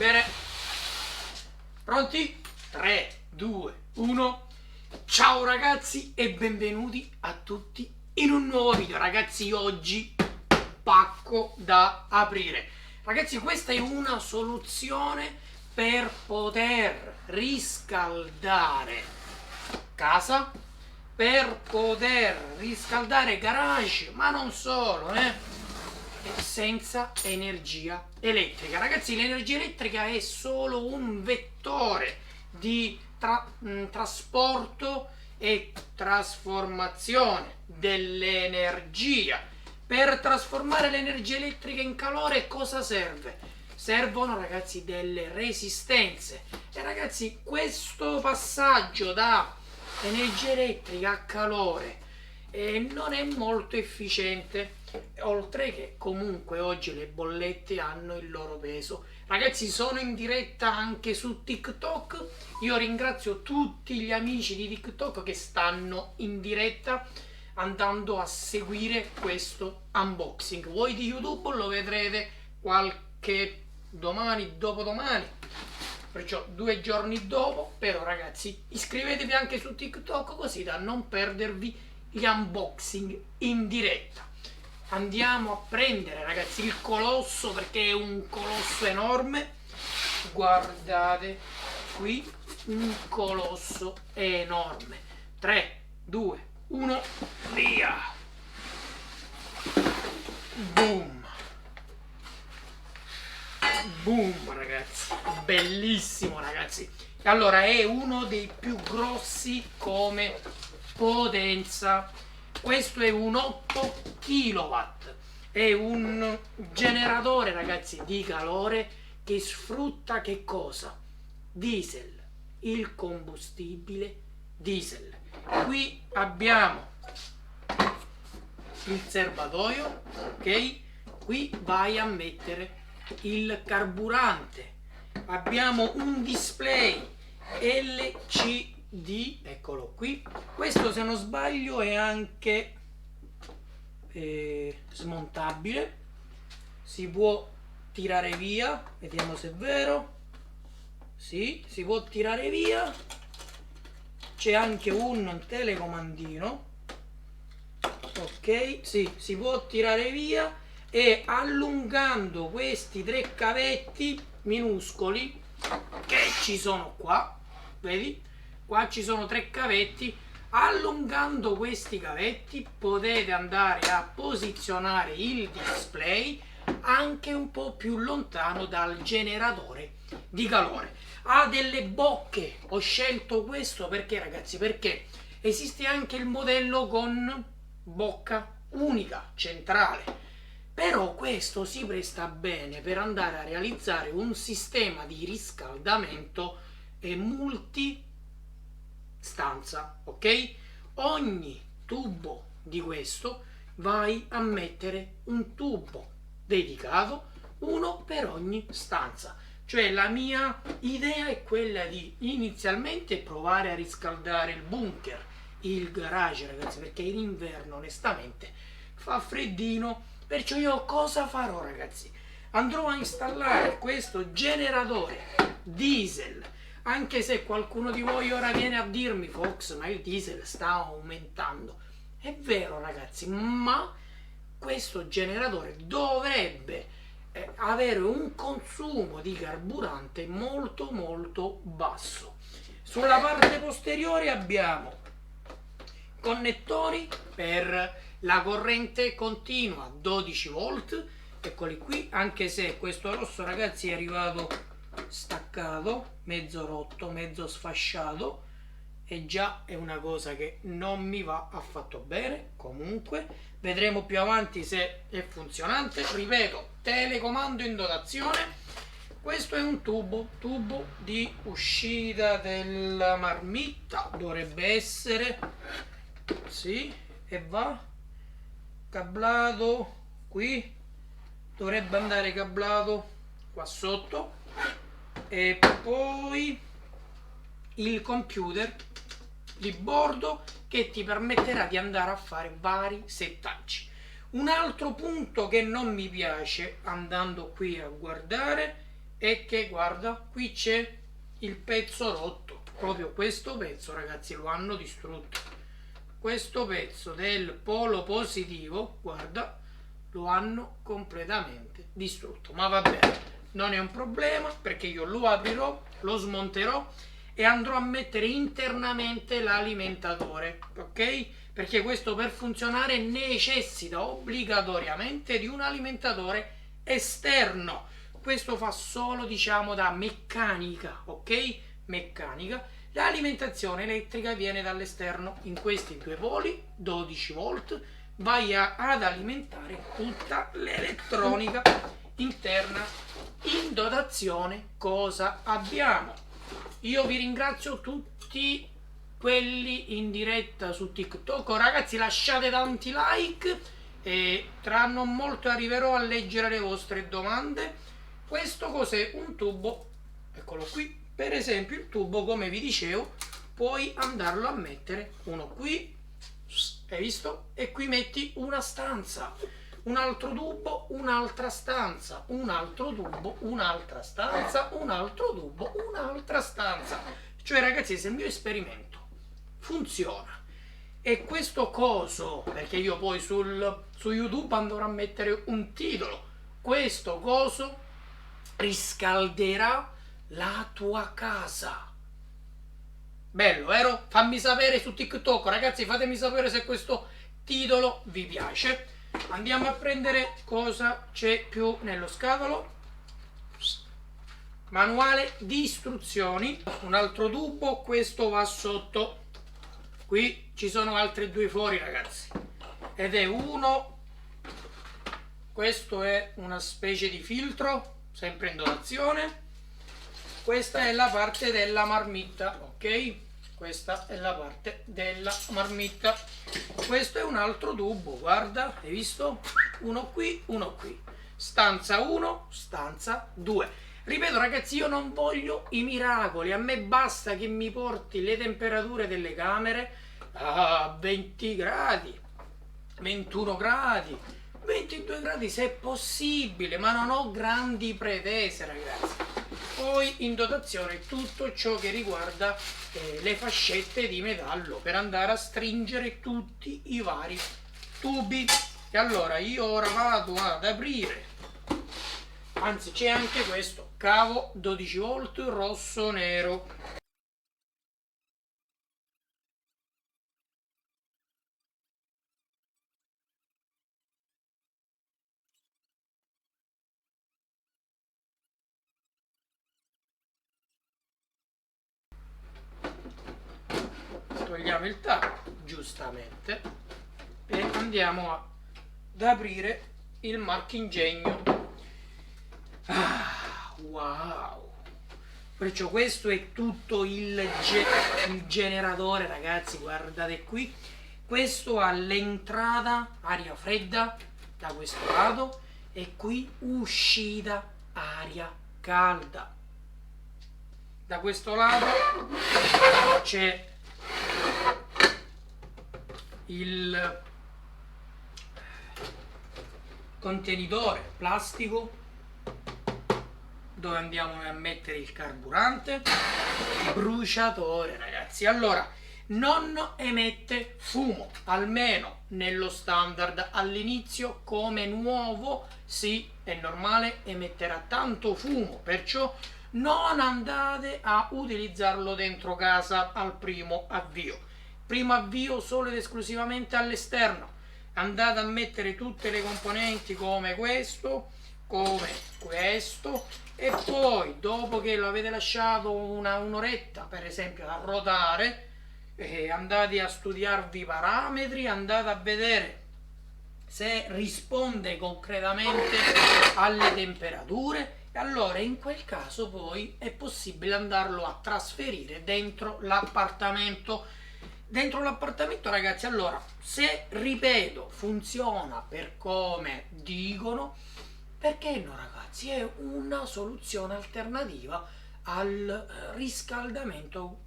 Bene, pronti? 3, 2, 1. Ciao ragazzi e benvenuti a tutti in un nuovo video. Ragazzi, oggi pacco da aprire. Ragazzi, questa è una soluzione per poter riscaldare casa, per poter riscaldare garage, ma non solo, senza energia elettrica. Ragazzi, l'energia elettrica è solo un vettore di trasporto e trasformazione dell'energia. Per trasformare l'energia elettrica in calore cosa serve? Servono, ragazzi, delle resistenze. E ragazzi, questo passaggio da energia elettrica a calore non è molto efficiente, oltre che comunque oggi le bollette hanno il loro peso. Ragazzi, sono in diretta anche su TikTok. Io ringrazio tutti gli amici di TikTok che stanno in diretta andando a seguire questo unboxing. Voi di YouTube lo vedrete qualche domani, dopodomani, perciò 2 giorni dopo. Però ragazzi, iscrivetevi anche su TikTok così da non perdervi gli unboxing in diretta. Andiamo a prendere, ragazzi, il colosso, perché è un colosso enorme. Guardate qui, un colosso enorme. 3, 2, 1, via! Boom! Boom, ragazzi! Bellissimo, ragazzi! Allora, è uno dei più grossi come potenza. Questo è un 8 kW, è un generatore, ragazzi, di calore che sfrutta che cosa? Diesel, il combustibile diesel. Qui abbiamo il serbatoio, ok? Qui vai a mettere il carburante. Abbiamo un display LCD, eccolo qui. Questo, se non sbaglio, è anche smontabile, si può tirare via, vediamo se è vero. Sì, si può tirare via. C'è anche un telecomandino, ok? Sì, si può tirare via, e allungando questi 3 cavetti minuscoli che ci sono qua, vedi? Qua ci sono 3 cavetti. Allungando questi cavetti potete andare a posizionare il display anche un po' più lontano dal generatore di calore. Ha delle bocche. Ho scelto questo perché, ragazzi, perché esiste anche il modello con bocca unica centrale, però questo si presta bene per andare a realizzare un sistema di riscaldamento multistanza, ok? Ogni tubo di questo vai a mettere un tubo dedicato, uno per ogni stanza. Cioè, la mia idea è quella di inizialmente provare a riscaldare il bunker, il garage, ragazzi, perché in inverno onestamente fa freddino. Perciò io cosa farò, ragazzi? Andrò a installare questo generatore diesel, anche se qualcuno di voi ora viene a dirmi: Fox, ma il diesel sta aumentando. È vero, ragazzi, ma questo generatore dovrebbe avere un consumo di carburante molto molto basso. Sulla parte posteriore abbiamo connettori per la corrente continua 12 volt, eccoli qui, anche se questo rosso, ragazzi, è arrivato staccato, mezzo rotto, mezzo sfasciato, e già è una cosa che non mi va affatto bene. Comunque vedremo più avanti se è funzionante. Ripeto, telecomando in dotazione. Questo è un tubo di uscita della marmitta, dovrebbe essere, sì, e va cablato qui, dovrebbe andare cablato qua sotto. E poi il computer di bordo che ti permetterà di andare a fare vari settaggi. Un altro punto che non mi piace, andando qui a guardare, è che guarda, qui c'è il pezzo rotto, proprio questo pezzo, ragazzi, lo hanno distrutto. Questo pezzo del polo positivo, guarda, lo hanno completamente distrutto. Ma va bene, non è un problema, perché io lo aprirò, lo smonterò e andrò a mettere internamente l'alimentatore, ok? Perché questo, per funzionare, necessita obbligatoriamente di un alimentatore esterno. Questo fa solo, diciamo, da meccanica, ok? Meccanica. L'alimentazione elettrica viene dall'esterno. In questi due poli 12 volt vai ad alimentare tutta l'elettronica interna. In dotazione cosa abbiamo? Io vi ringrazio tutti quelli in diretta su TikTok. Ragazzi, lasciate tanti like e tra non molto arriverò a leggere le vostre domande. Questo cos'è? Un tubo, eccolo qui. Per esempio il tubo, come vi dicevo, puoi andarlo a mettere uno qui, hai visto? E qui metti una stanza, un altro tubo, un'altra stanza, un altro tubo, un'altra stanza, un altro tubo, un'altra stanza. Cioè, ragazzi, se il mio esperimento funziona e questo coso, perché io poi su YouTube andrò a mettere un titolo, questo coso riscalderà la tua casa. Bello, vero? Fammi sapere su TikTok, ragazzi, fatemi sapere se questo titolo vi piace. Andiamo a prendere cosa c'è più nello scatolo. Manuale di istruzioni. Un altro tubo, questo va sotto. Qui ci sono altri due fuori, ragazzi. Ed è uno. Questo è una specie di filtro, sempre in dotazione. Questa è la parte della marmitta, ok? Questa è la parte della marmitta. Questo è un altro tubo, guarda, hai visto? Uno qui, uno qui. Stanza 1, stanza 2. Ripeto, ragazzi, io non voglio i miracoli, a me basta che mi porti le temperature delle camere a 20 gradi, 21 gradi, 22 gradi se è possibile, ma non ho grandi pretese, ragazzi. Poi in dotazione tutto ciò che riguarda le fascette di metallo per andare a stringere tutti i vari tubi. E allora io ora vado ad aprire, anzi c'è anche questo cavo 12 volt rosso nero. Togliamo il tappo, giustamente, e andiamo ad aprire il marchingegno. Wow! Perciò questo è tutto il generatore, ragazzi, guardate qui. Questo ha l'entrata aria fredda da questo lato e qui uscita aria calda. Da questo lato c'è il contenitore plastico dove andiamo a mettere il carburante, bruciatore, ragazzi. Allora, non emette fumo, almeno nello standard. All'inizio, come nuovo, sì, è normale, emetterà tanto fumo, perciò non andate a utilizzarlo dentro casa al primo avvio. Primo avvio solo ed esclusivamente all'esterno. Andate a mettere tutte le componenti come questo, e poi dopo che lo avete lasciato un'oretta, per esempio, a ruotare, andate a studiarvi i parametri, andate a vedere se risponde concretamente alle temperature, e allora in quel caso poi è possibile andarlo a trasferire dentro l'appartamento. Dentro l'appartamento, ragazzi, allora, se, ripeto, funziona per come dicono, perché no, ragazzi? È una soluzione alternativa al riscaldamento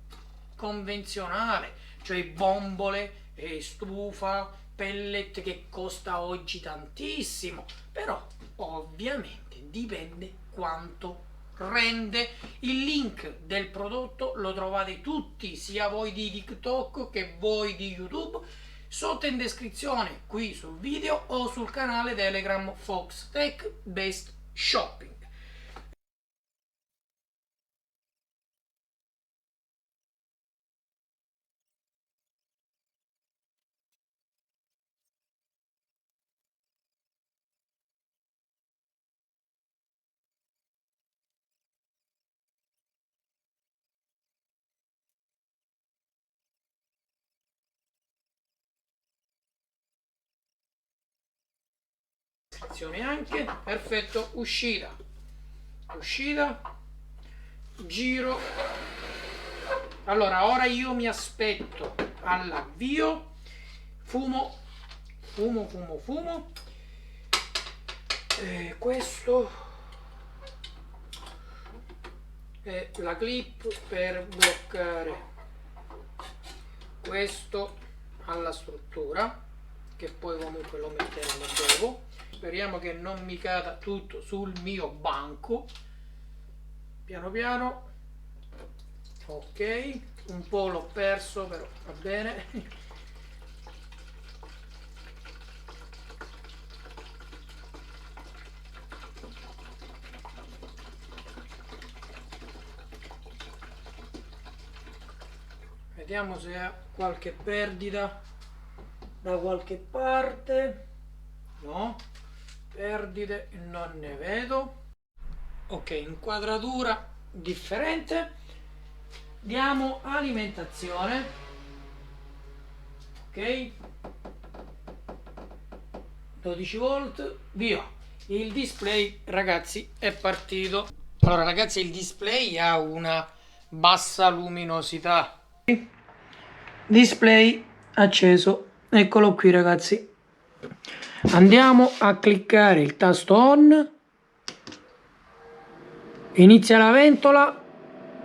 convenzionale, cioè bombole, stufa, pellet, che costa oggi tantissimo, però ovviamente dipende quanto rende. Il link del prodotto lo trovate tutti, sia voi di TikTok che voi di YouTube, sotto in descrizione qui sul video o sul canale Telegram Fox Tech Best Shopping. Anche perfetto, uscita, giro. Allora ora io mi aspetto all'avvio, fumo. Questo è la clip per bloccare questo alla struttura, che poi comunque lo metteremo dopo. Speriamo che non mi cada tutto sul mio banco. Piano piano. Ok, un po' l'ho perso, però va bene. Vediamo se ha qualche perdita da qualche parte. No, perdite non ne vedo. Ok, inquadratura differente. Diamo alimentazione. Ok, 12 volt, via. Il display, ragazzi, è partito. Allora ragazzi, il display ha una bassa luminosità. Display acceso, eccolo qui ragazzi. Andiamo a cliccare il tasto on, inizia la ventola,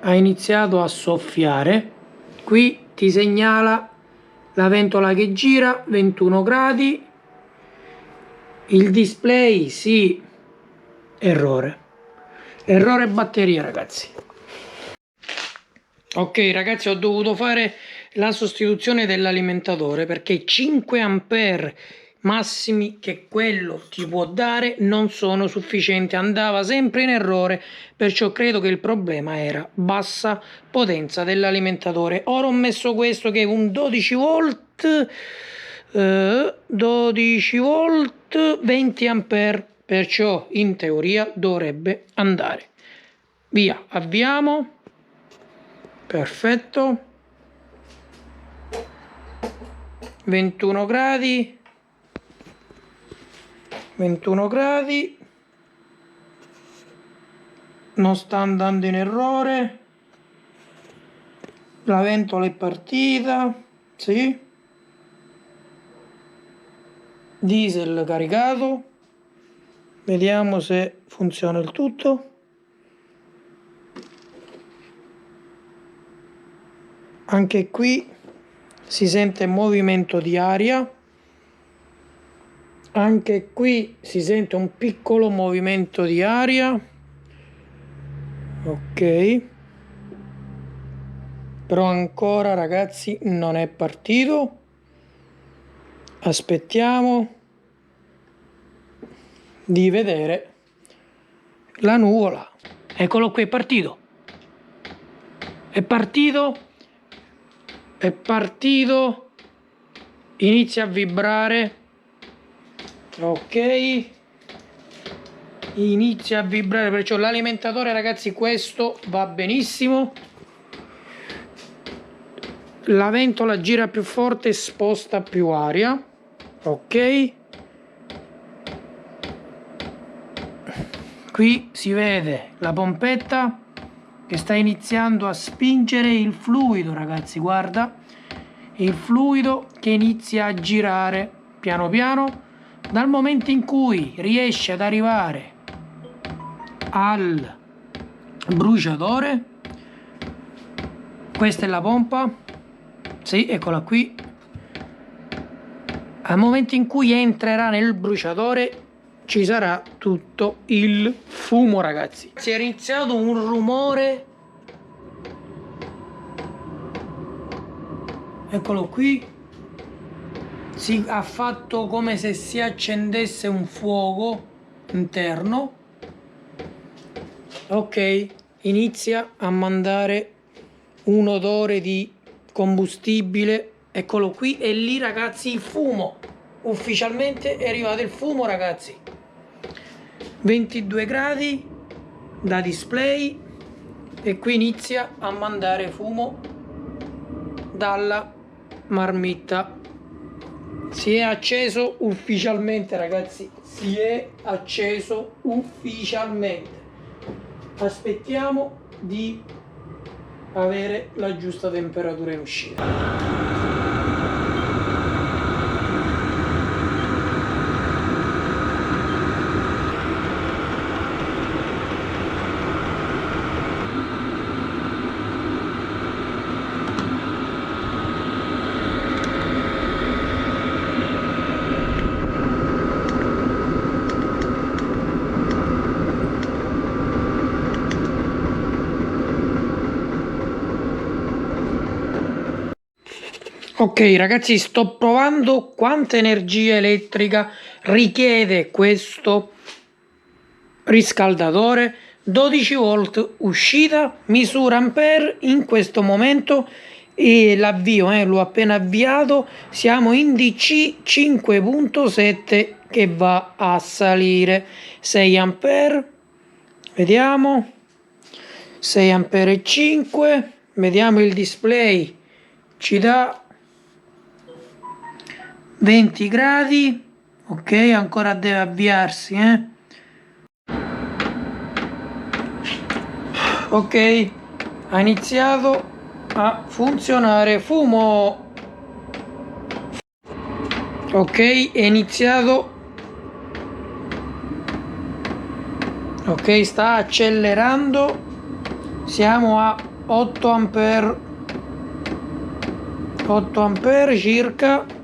ha iniziato a soffiare, qui ti segnala la ventola che gira, 21 gradi, il display sì, errore batteria ragazzi. Ok ragazzi, ho dovuto fare la sostituzione dell'alimentatore perché 5 ampere massimi che quello ti può dare non sono sufficienti, andava sempre in errore, perciò credo che il problema era bassa potenza dell'alimentatore. Ora ho messo questo che è un 12 volt 20 ampere, perciò in teoria dovrebbe andare. Via, avviamo. Perfetto, 21 gradi, non sta andando in errore, la ventola è partita, sì, diesel caricato, vediamo se funziona il tutto. Anche qui si sente movimento di aria, anche qui si sente un piccolo movimento di aria. Ok, però ancora ragazzi non è partito, aspettiamo di vedere la nuvola. Eccolo qui, è partito, inizia a vibrare. Ok, inizia a vibrare, perciò l'alimentatore ragazzi questo va benissimo. La ventola gira più forte, sposta più aria. Ok, qui si vede la pompetta che sta iniziando a spingere il fluido ragazzi, guarda, il fluido che inizia a girare piano piano. Dal momento in cui riesce ad arrivare al bruciatore, questa è la pompa, sì, eccola qui. Al momento in cui entrerà nel bruciatore ci sarà tutto il fumo, ragazzi. Si è iniziato un rumore, eccolo qui, si ha fatto come se si accendesse un fuoco interno. Ok, inizia a mandare un odore di combustibile, eccolo qui, e lì ragazzi il fumo, ufficialmente è arrivato il fumo, ragazzi. 22 gradi da display e qui inizia a mandare fumo dalla marmitta. Si è acceso ufficialmente, ragazzi, si è acceso ufficialmente. Aspettiamo di avere la giusta temperatura in uscita. Ok ragazzi, sto provando quanta energia elettrica richiede questo riscaldatore. 12 volt uscita, misura ampere in questo momento e l'avvio, l'ho appena avviato, siamo in DC 5.7 che va a salire. 6 ampere, vediamo, 6 ampere e 5, vediamo il display, ci dà 20 gradi, ok, ancora deve avviarsi, ok, ha iniziato a funzionare. Fumo, ok, è iniziato, ok, sta accelerando, siamo a 8 ampere, 8 ampere circa.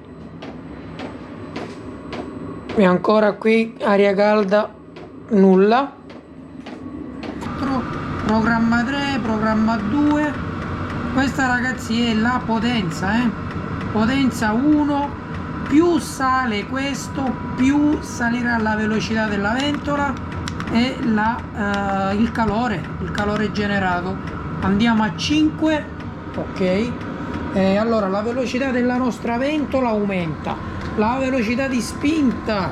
E ancora qui aria calda, nulla. Programma 3, programma 2. Questa ragazzi è la potenza, potenza 1. Più sale questo, più salirà la velocità della ventola e il calore generato. Andiamo a 5, ok. Allora la velocità della nostra ventola aumenta, la velocità di spinta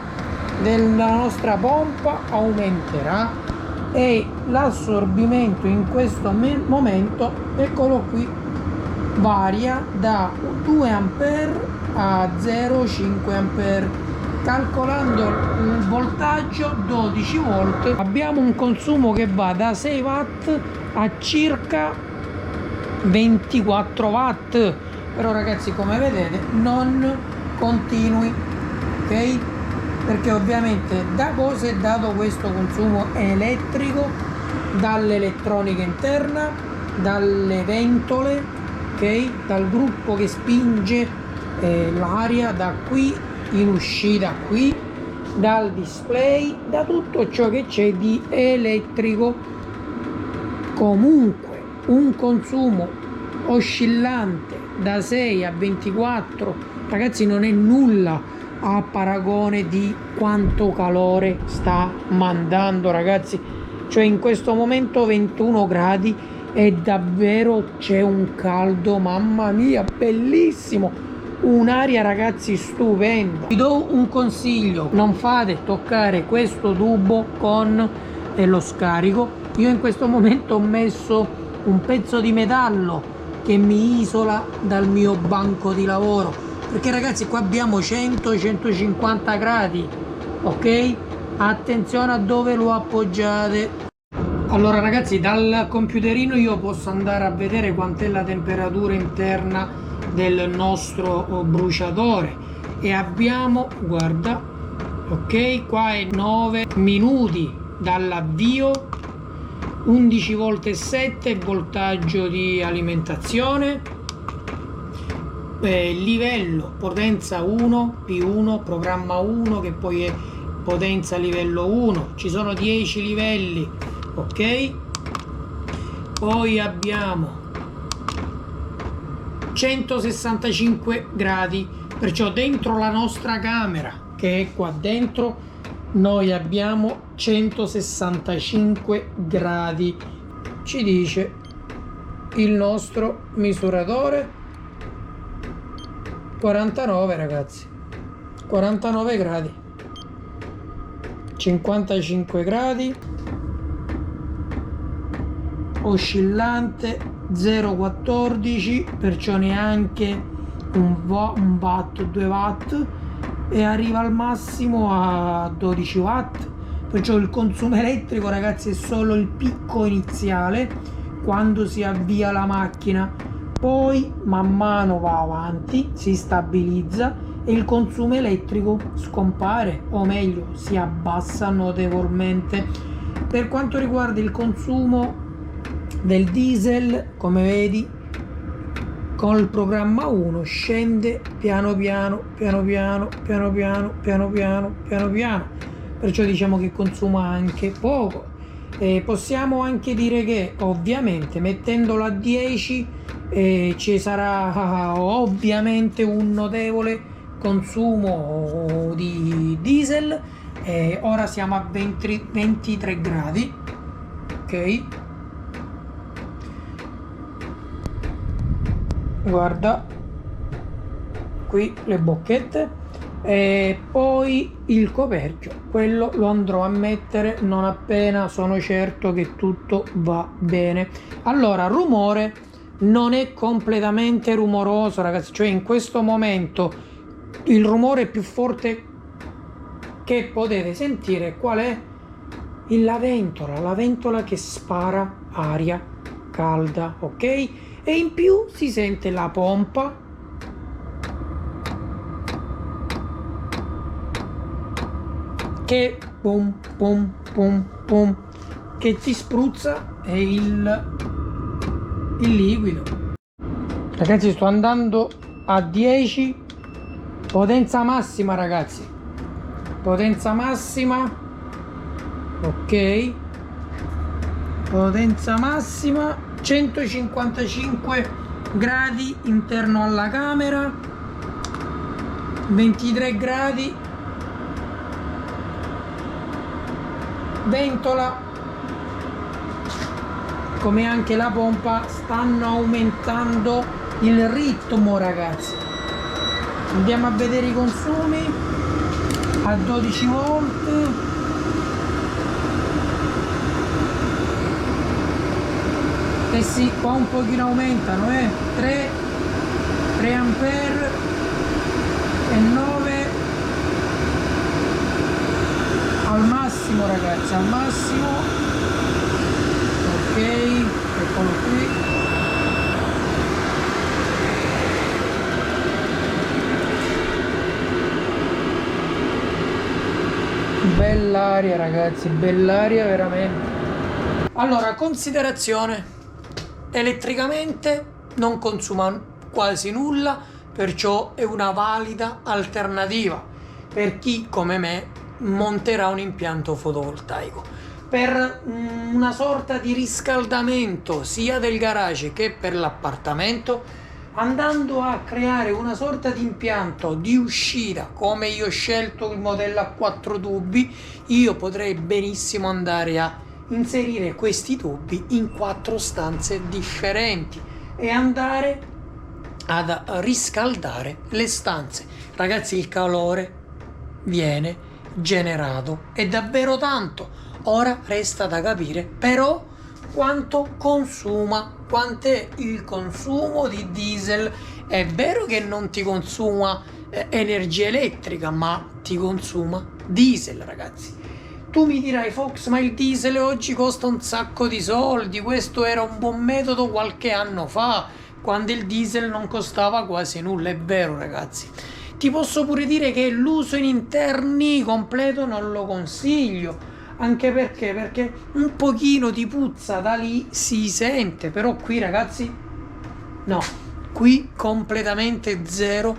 della nostra pompa aumenterà e l'assorbimento in questo momento, eccolo qui, varia da 2 ampere a 0,5 ampere. Calcolando il voltaggio 12 volt abbiamo un consumo che va da 6 watt a circa 24 watt. Però ragazzi, come vedete, non continui, ok, perché ovviamente da cosa è dato questo consumo elettrico? Dall'elettronica interna, dalle ventole, ok, dal gruppo che spinge l'aria da qui in uscita qui, dal display, da tutto ciò che c'è di elettrico. Comunque un consumo oscillante da 6 a 24, ragazzi, non è nulla a paragone di quanto calore sta mandando, ragazzi. Cioè in questo momento 21 gradi e davvero c'è un caldo, mamma mia, bellissimo, un'aria ragazzi stupenda. Vi do un consiglio: non fate toccare questo tubo con lo scarico. Io in questo momento ho messo un pezzo di metallo che mi isola dal mio banco di lavoro, perché ragazzi qua abbiamo 100-150 gradi, ok? Attenzione a dove lo appoggiate. Allora ragazzi, dal computerino io posso andare a vedere quant'è la temperatura interna del nostro bruciatore e abbiamo, guarda, ok, qua è 9 minuti dall'avvio, 11 volt e 7 voltaggio di alimentazione, livello potenza 1 P1 programma 1, che poi è potenza livello 1, ci sono 10 livelli, ok? Poi abbiamo 165 gradi, perciò dentro la nostra camera, che è qua dentro, noi abbiamo 165 gradi, ci dice il nostro misuratore. 49 ragazzi, 49 gradi, 55 gradi, oscillante 0,14, perciò neanche un watt, 2 watt, e arriva al massimo a 12 watt, perciò il consumo elettrico ragazzi è solo il picco iniziale quando si avvia la macchina, poi man mano va avanti, si stabilizza e il consumo elettrico scompare, o meglio si abbassa notevolmente. Per quanto riguarda il consumo del diesel, come vedi col programma 1 scende piano piano, perciò diciamo che consuma anche poco. Possiamo anche dire che ovviamente mettendolo a 10 ci sarà ovviamente un notevole consumo di diesel. Ora siamo a 23 gradi, ok? Guarda qui le bocchette, e poi il coperchio, quello lo andrò a mettere non appena sono certo che tutto va bene. Allora, rumore non è completamente rumoroso ragazzi, cioè in questo momento il rumore più forte che potete sentire qual è? La ventola che spara aria calda, ok? E in più si sente la pompa che pum pum pum pum che ti spruzza il liquido. Ragazzi, sto andando a 10, potenza massima ragazzi, potenza massima, ok, potenza massima, 155 gradi interno alla camera, 23 gradi, ventola come anche la pompa stanno aumentando il ritmo ragazzi. Andiamo a vedere i consumi a 12 volt. Eh sì, qua un pochino aumentano, 3 ampere e 9 al massimo ragazzi, al massimo, ok, eccolo qui. Bell'aria ragazzi, bell'aria veramente. Allora, considerazione: elettricamente non consuma quasi nulla, perciò è una valida alternativa per chi come me monterà un impianto fotovoltaico. Per una sorta di riscaldamento sia del garage che per l'appartamento, andando a creare una sorta di impianto di uscita, come io ho scelto il modello a 4 tubi, io potrei benissimo andare a inserire questi tubi in 4 stanze differenti e andare ad riscaldare le stanze. Ragazzi, il calore viene generato è davvero tanto. Ora resta da capire però quanto consuma, quant'è il consumo di diesel. È vero che non ti consuma energia elettrica, ma ti consuma diesel ragazzi. Tu mi dirai: Fox, ma il diesel oggi costa un sacco di soldi, questo era un buon metodo qualche anno fa, quando il diesel non costava quasi nulla. È vero ragazzi, ti posso pure dire che l'uso in interni completo non lo consiglio, anche perché un pochino di puzza da lì si sente, però qui ragazzi no, qui completamente zero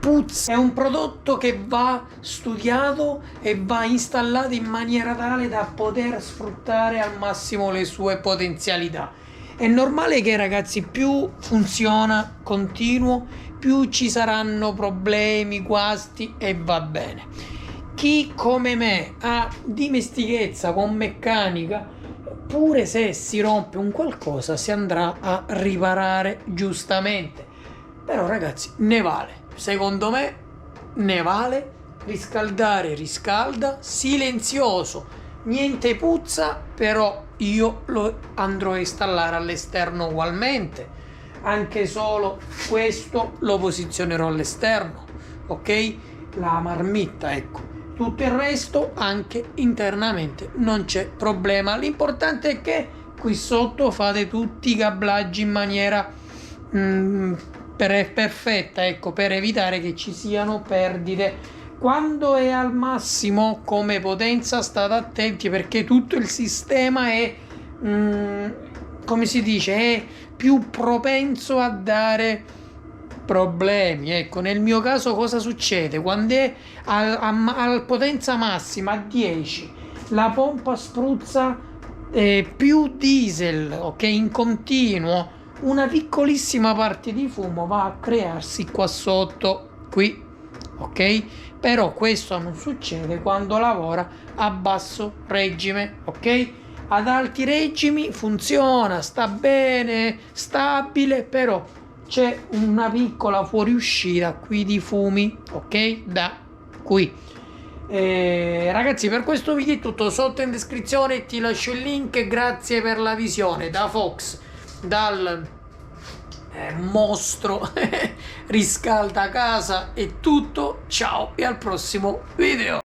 puzza. È un prodotto che va studiato e va installato in maniera tale da poter sfruttare al massimo le sue potenzialità. È normale che, ragazzi, più funziona continuo, più ci saranno problemi, guasti, e va bene. Chi come me ha dimestichezza con meccanica, pure se si rompe un qualcosa si andrà a riparare giustamente. Però, ragazzi, ne vale, secondo me ne vale. Riscaldare riscalda, silenzioso, niente puzza, però io lo andrò a installare all'esterno ugualmente. Anche solo questo lo posizionerò all'esterno, ok? La marmitta, ecco. Tutto il resto anche internamente non c'è problema. L'importante è che qui sotto fate tutti i cablaggi in maniera perfetta, ecco, per evitare che ci siano perdite. Quando è al massimo come potenza state attenti, perché tutto il sistema è come si dice, è più propenso a dare problemi. Ecco, nel mio caso cosa succede? Quando è a potenza massima, a 10, la pompa spruzza più diesel, ok, in continuo, una piccolissima parte di fumo va a crearsi qua sotto, qui, ok? Però questo non succede quando lavora a basso regime, ok? Ad alti regimi funziona, sta bene, stabile, però c'è una piccola fuoriuscita qui di fumi, ok? Da qui. Ragazzi, per questo video è tutto. Sotto in descrizione ti lascio il link. Grazie per la visione. Da Fox, dal mostro riscalda casa, è tutto. Ciao e al prossimo video.